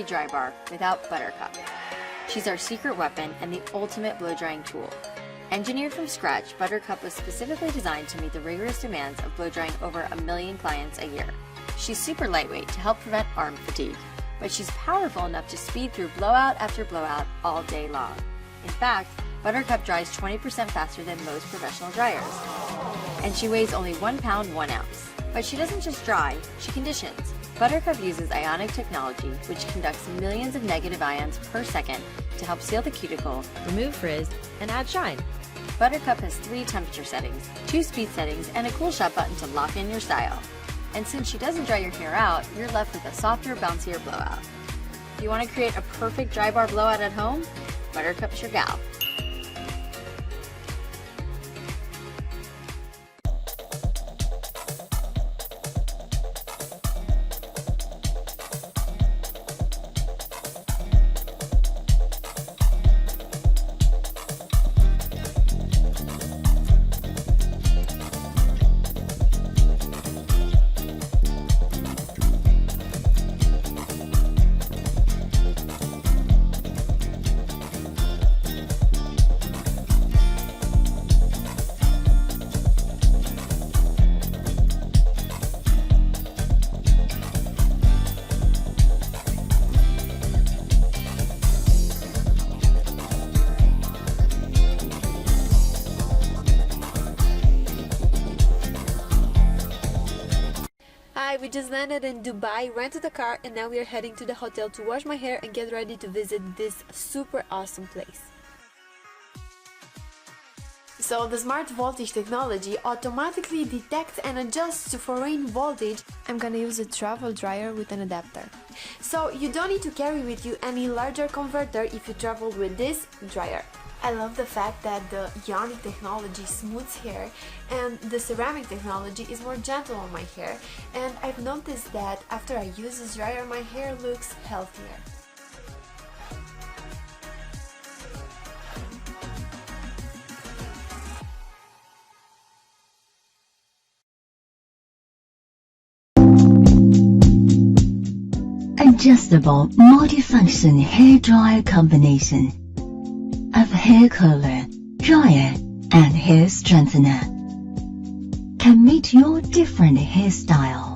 be dry bar without Buttercup. She's our secret weapon and the ultimate blow drying tool. Engineered from scratch, Buttercup was specifically designed to meet the rigorous demands of blow drying over 1 million clients a year. She's super lightweight to help prevent arm fatigue, but she's powerful enough to speed through blowout after blowout all day long. In fact, Buttercup dries 20% faster than most professional dryers. And she weighs only 1 pound, 1 ounce. But she doesn't just dry, she conditions. Buttercup uses ionic technology, which conducts millions of negative ions per second to help seal the cuticle, remove frizz, and add shine. Buttercup has 3 temperature settings, 2 speed settings, and a cool shot button to lock in your style. And since she doesn't dry your hair out, you're left with a softer, bouncier blowout. If you want to create a perfect dry bar blowout at home, Buttercup's your gal. Hi, we just landed in Dubai, rented a car, and now we are heading to the hotel to wash my hair and get ready to visit this super awesome place. So the smart voltage technology automatically detects and adjusts to foreign voltage. I'm gonna use a travel dryer with an adapter. So you don't need to carry with you any larger converter if you travel with this dryer. I love the fact that the ionic technology smooths hair and the ceramic technology is more gentle on my hair, and I've noticed that after I use this dryer my hair looks healthier. Adjustable multifunction hair dryer combination of hair curler, dryer, and hair strengthener can meet your different hairstyle.